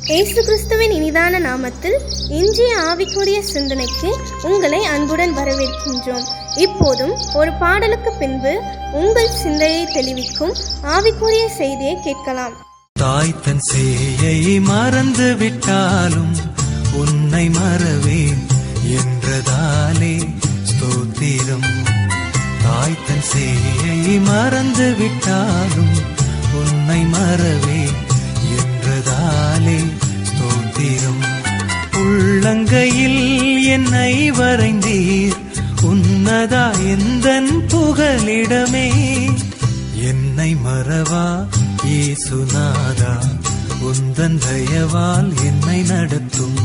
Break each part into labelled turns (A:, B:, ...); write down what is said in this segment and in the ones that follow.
A: இயேசு கிறிஸ்துவின் இனிதான நாமத்தில் இன்றைய ஆவிக்குரிய சிந்தனைக்கு உங்களை அன்புடன் வரவேற்கின்றோம். இப்போதும் ஒரு பாடலுக்கு பின்பு உங்கள் சிந்தையை தெளிவிக்கும் ஆவிக்குரிய செய்தியை கேட்கலாம்.
B: தாய் தன் சேயை மறந்து விட்டாலும் உன்னை மறவேன் என்றதாலே ஸ்தோத்திரம். தாய் தன் சேயை மறந்து விட்டாலும் உன்னை மறவேன் என்றதாலே ஸ்தோத்திரம். உள்ளங்கையில் என்னை வரைந்தீர் உன்னதா எந்தன் புகலிடமே. என்னை மறவா இயேசுநாதா, உந்தன் தயவால் என்னை நடத்தும்.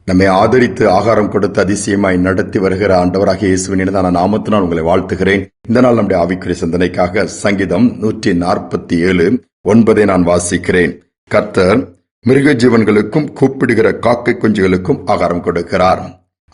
C: நம்மை ஆதரித்து ஆகாரம் கொடுத்து அதிசயமாய் நடத்தி வருகிற ஆண்டவராகிய இயேசுவின் இனிதான நாமத்தினால் உங்களை வாழ்த்துகிறேன். இந்த நாள் நம்முடைய ஆவிக்குரிய சிந்தனைக்காக சங்கீதம் 147:9 நான் வாசிக்கிறேன். கர்த்தர் மிருக ஜீவன்களுக்கும் கூப்பிடுகிற காக்கை குஞ்சுகளுக்கும் ஆகாரம் கொடுக்கிறார்.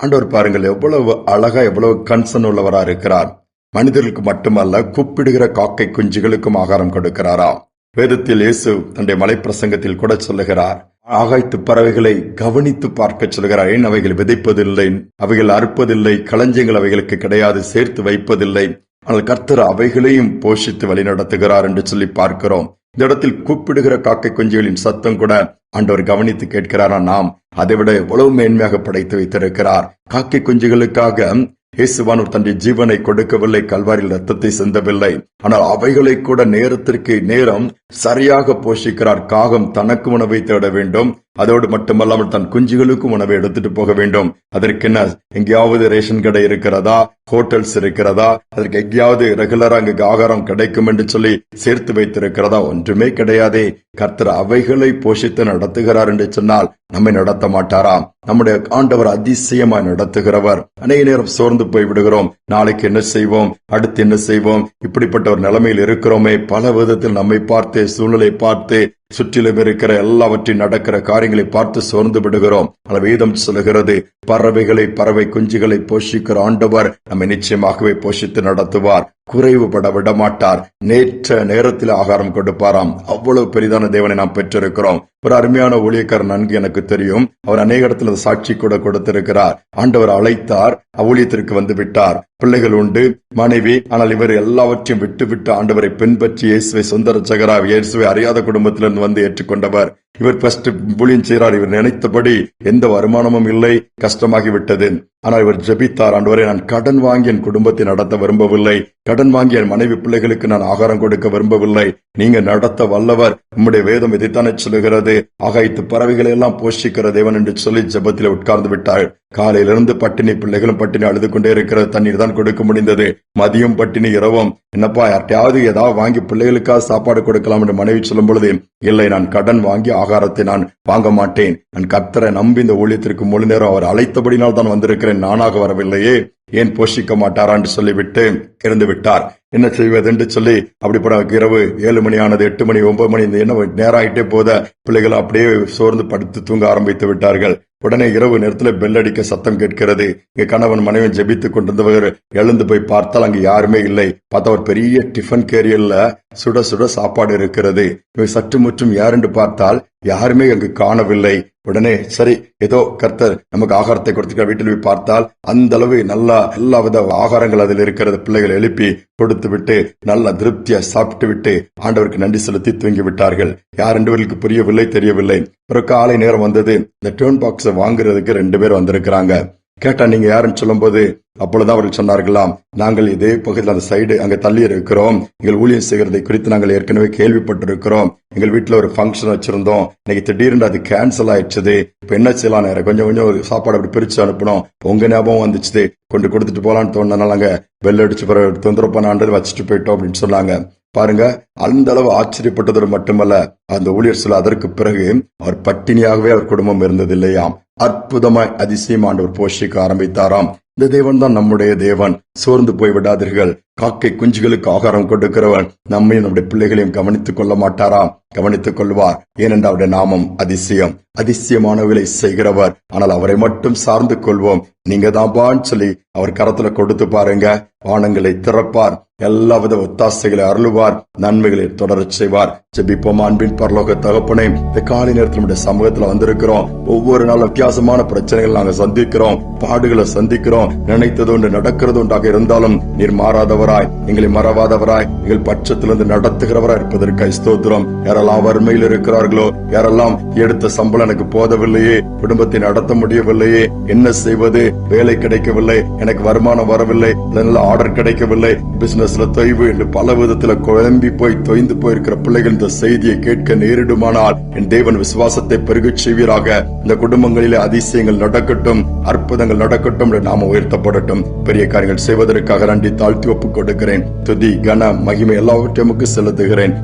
C: ஆண்டவர் பாருங்கள், எவ்வளவு அழகா, எவ்வளவு கன்சர்ன் உள்ளவரா இருக்கிறார். மனிதர்களுக்கு மட்டுமல்ல, கூப்பிடுகிற காக்கை குஞ்சுகளுக்கும் ஆகாரம் கொடுக்கிறாரா. வேதத்தில் இயேசு தன்னுடைய மலை பிரசங்கத்தில் கூட சொல்லுகிறார், ஆகாயத்து பறவைகளை கவனித்து பார்க்க சொல்கிறார். ஏன் அவைகள் விதைப்பதில்லை, அவைகள் அறுப்பதில்லை, களஞ்சியங்கள் அவைகளுக்கு கிடையாது, சேர்த்து வைப்பதில்லை, ஆனால் கர்த்தர் அவைகளையும் போஷித்து வழிநடத்துகிறார் என்று சொல்லி பார்க்கிறோம். இந்த இடத்தில் கூப்பிடுகிற காக்கை குஞ்சுகளின் சத்தம் கூட ஆண்டவர் கவனித்து கேட்கிறாரா. நாம் அதைவிட எவ்வளவு மேன்மையாக படைத்து வைத்திருக்கிறார். காக்கை குஞ்சுகளுக்காக இயேசுவானவர் தன்னுடைய ஜீவனை கொடுக்கவில்லை, கல்வாரியில் ரத்தத்தை சிந்தவில்லை, ஆனால் அவைகளை கூட நேரத்திற்கு நேரம் சரியாக போஷிக்கிறார். காகம் தனக்கு உணவை தேட வேண்டும், அதோடு மட்டுமல்லாமல் தன் குஞ்சுகளுக்கும் உணவை எடுத்துட்டு போக வேண்டும். அதற்கு என்ன, எங்கேயாவது ரேஷன் கடை இருக்கிறதா, ஹோட்டல்ஸ் இருக்கிறதா, அதற்கு எங்கேயாவது ரெகுலரா அங்கு ஆகாரம் கிடைக்கும் என்று சொல்லி சேர்த்து வைத்திருக்கிறதா? ஒன்றுமே கிடையாதே. கர்த்தர் அவைகளை போஷித்து நடத்துகிறார் என்று சொன்னால் நம்மை நடத்த மாட்டாரா? நம்முடைய ஆண்டவர் அதிசயமாய் நடத்துகிறவர். அநேக நேரம் சோர்ந்து போய் விடுகிறோம். நாளைக்கு என்ன செய்வோம், அடுத்து என்ன செய்வோம், இப்படிப்பட்ட ஒரு நிலைமையில் இருக்கிறோமே. பல விதத்தில் நம்மை பார்த்து, சூழலை பார்த்து, சுற்றிலும் இருக்கிற எல்லாவற்றையும் நடக்கிற காரியங்களை பார்த்து சோர்ந்து விடுகிறோம். ஆனால் வேதம் சொல்லுகிறது, பறவைகளை, பறவை குஞ்சுகளை போஷிக்கிற ஆண்டவர் நம்மை நிச்சயமாகவே போஷித்து நடத்துவார். குறைவுபட விடமாட்டார். நேற்ற நேரத்தில் ஆகாரம் கொடுப்பாராம். அவ்வளவு பெரிதான தேவனை நாம் பெற்றிருக்கிறோம். ஒரு அருமையான ஊழியக்காரர் நன்கு எனக்கு தெரியும். அவர் அநேக இடத்துல சாட்சி கூட கொடுத்திருக்கிறார். ஆண்டவர் அழைத்தார், ஊழியத்திற்கு வந்து விட்டார். பிள்ளைகள் உண்டு, மனைவி. ஆனால் இவர் எல்லாவற்றையும் விட்டு ஆண்டவரை பின்பற்றி இயேசுவை சொந்த ரட்சகராக, இயேசுவை அறியாத குடும்பத்திலிருந்து வந்து ஏற்றுக்கொண்டவர். இவர் ஃபர்ஸ்ட் ஊழியம் செய்கிறார். இவர் நினைத்தபடி எந்த வருமானமும் இல்லை, கஷ்டமாகிவிட்டது. ஆனால் இவர் ஜெபித்தார், ஆண்டவரே, நான் கடன் வாங்கி என் குடும்பத்தை நடத்த விரும்பவில்லை, கடன் வாங்கி என் மனைவி பிள்ளைகளுக்கு நான் ஆகாரம் கொடுக்க விரும்பவில்லை, நீங்க நடத்த வல்லவர். உம்முடைய வேதம் இதைத்தானே சொல்லுகிறது, ஆகாயத்து பறவைகளை எல்லாம் போஷிக்கிற தேவன் என்று சொல்லி ஜெபத்தில் உட்கார்ந்து விட்டாள். காலையிலிருந்து பட்டினி, பிள்ளைகளும் பட்டினி, அழுது கொண்டே இருக்கிற தண்ணீர் தான் கொடுக்க முடிந்தது. மதியம் பட்டினி, இரவும் என்னப்பா யார்ட்டையாவது ஏதாவது வாங்கி பிள்ளைகளுக்காக சாப்பாடு கொடுக்கலாம் என்று மனைவி சொல்லும் பொழுது, இல்லை, நான் கடன் வாங்கி ஆகாரத்தை நான் வாங்க மாட்டேன், நான் கர்த்தரை நம்பி இந்த ஊழியத்திற்கு முழு நேரம் அவர் அழைத்தபடினால் தான் வந்திருக்கிறேன், நானாக வரவில்லையே, ஏன் போஷிக்க மாட்டாரா என்று சொல்லிவிட்டு இருந்து விட்டார். என்ன செய்வது என்று சொல்லி அப்படி இரவு 7 மணி ஆனது, 8 மணி, 9 மணி, என்ன நேரம் ஆயிட்டே போத பிள்ளைகள் அப்படியே சோர்ந்து படுத்து தூங்க ஆரம்பித்து விட்டார்கள். உடனே இரவு நேரத்தில் பெல் அடிக்க சத்தம் கேட்கிறது. இங்க கணவன் மனைவி ஜெபித்துக் கொண்டிருந்தவர் எழுந்து போய் பார்த்தால் அங்கு யாருமே இல்லை. பார்த்தா ஒரு பெரிய டிஃபன் கேரியர்ல சுட சுட சாப்பாடு இருக்கிறது. இவர் சற்று முற்றும் யார் என்று பார்த்தால் யாருமே அங்கு காணவில்லை. உடனே சரி, ஏதோ கர்த்தர் நமக்கு ஆகாரத்தை கொடுத்துக்க, வீட்டில் போய் பார்த்தால் அந்த அளவு நல்லா எல்லா வித ஆகாரங்கள் அதில் இருக்கிறது. பிள்ளைகள் எழுப்பி கொடுத்து விட்டு நல்ல திருப்தியா சாப்பிட்டு விட்டு ஆண்டவருக்கு நன்றி செலுத்தி தூங்கி விட்டார்கள். யார் ரெண்டு புரியவில்லை, தெரியவில்லை. ஒரு காலை நேரம் வந்தது. இந்த டர்ன் பாக்ஸை வாங்குறதுக்கு 2 பேர் வந்திருக்கிறாங்க. கேட்டா நீங்க யாருன்னு சொல்லும் போது அப்பொழுதுதான் அவர்கள் சொன்னார்களாம், நாங்கள் இதே பகுதியில் அந்த சைடு அங்க தள்ளி இருக்கிறோம், எங்கள் ஊழியம் செய்கிறதை குறித்து நாங்கள் ஏற்கனவே கேள்விப்பட்டிருக்கிறோம், எங்கள் வீட்டுல ஒரு ஃபங்க்ஷன் வச்சிருந்தோம், இன்னைக்கு திடீர்னு அது கேன்சல் ஆயிடுச்சு, இப்ப என்ன செய்யலாம், கொஞ்சம் கொஞ்சம் சாப்பாடு அப்படி பிரிச்சு அனுப்பணும், உங்க ஞாபகம் வந்துச்சு, கொண்டு கொடுத்துட்டு போலான்னு தோணுனால நாங்க வெள்ள அடிச்சு தொந்தரவு பண்ணாண்டு வச்சுட்டு போயிட்டோம் அப்படின்னு சொன்னாங்க. பாருங்க, அந்த அளவு ஆச்சரியப்பட்டதோடு மட்டுமல்ல, அந்த ஊழியர் சொல்ல அதற்கு பிறகு அவர் பட்டினியாகவே அவர் குடும்பம் இருந்தது இல்லையாம். அற்புதமாய் அதிசயம் ஆண்டவர் போஷிக்க ஆரம்பித்தாராம். இந்த தேவன் தான் நம்முடைய தேவன். சோர்ந்து போய் விடாதீர்கள். காக்கை குஞ்சுகளுக்கு ஆகாரம் கொடுக்கிறவன் நம்மையும் நம்முடைய பிள்ளைகளையும் கவனித்துக் கொள்ள மாட்டாரா? கவனித்துக் கொள்வார். ஏனென்றால் அவருடைய நாமம் அதிசயம். அதிசயமானவர்களை செய்கிறவர். ஆனால் அவரை மட்டும் சார்ந்து கொள்வோம். நீங்க தான் சொல்லி அவர் கரத்துல கொடுத்து பாருங்க. வானங்களை திறப்பார். எல்லாவித ஒத்தாசைகளை அருளுவார். நன்மைகளை தொடரச் செய்வார். ஜெபிப்போம். அன்பின் பரலோக தகப்பனே, இந்த காலை நேரத்தில் நம்முடைய சமூகத்துல வந்திருக்கிறோம். ஒவ்வொரு நாளும் வித்தியாசமான பிரச்சனைகள் நாங்க சந்திக்கிறோம், பாடுகளை சந்திக்கிறோம். நினைத்தது ஒன்று நடக்கிறது ஒன்றாக இருந்தாலும் நீர் மாறாதவராய், எங்களை மறவாதவராய், எங்கள் பட்சத்திலிருந்து நடத்துகிறவராய் இருப்பதற்காக ஸ்தோத்திரம். யாரெல்லாம் வறுமையில் இருக்கிறார்களோ, யாரெல்லாம் எடுத்த சம்பளம் எனக்கு போதவில்லையே, குடும்பத்தை நடத்த முடியவில்லையே, என்ன செய்வது, வேலை கிடைக்கவில்லை, எனக்கு வருமானம் வரவில்லை, நல்ல ஆர்டர் கிடைக்கவில்லை, பிசினஸ்ல தொய்வு என்று பல விதத்துல குழம்பி போய் தொய்ந்து போயிருக்கிற பிள்ளைகள் இந்த செய்தியை கேட்க நேரிடுமானால் என் தேவன் விசுவாசத்தை பெருகச் செய்வீராக. இந்த குடும்பங்களிலே அதிசயங்கள் நடக்கட்டும், அற்புதங்கள் நடக்கட்டும், நாம உயர்த்தப்படட்டும். பெரிய காரியங்கள் செய்வதற்காக நன்றி தாழ்த்தி ஒப்புக் கொடுக்கிறேன். துதி கன மகிமை எல்லாவற்றையும் செலுத்துகிறேன்.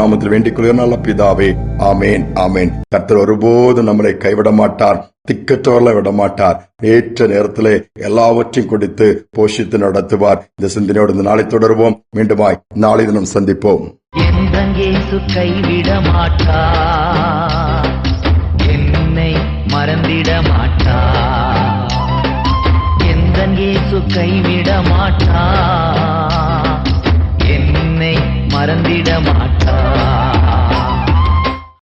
C: நாமத்தில் வேண்டிக் கொள்கிற நல்ல பிதாவே, ஆமேன் ஆமேன். கர்த்தர் ஒருபோதும் நம்மளை கைவிட மாட்டார், திக்கற்றவர்களை விட மாட்டார். ஏற்ற நேரத்திலே எல்லாவற்றையும் கொடுத்து போஷித்து நடத்துவார். இந்த சிந்தனையோடு இந்த நாளை தொடருவோம். மீண்டுமாய் நாளை தினம் சந்திப்போம்.
D: கைவிட மாட்டார், என்னை மறந்திட மாட்டார். எந்தன் இயேசு கைவிட மாட்டார்.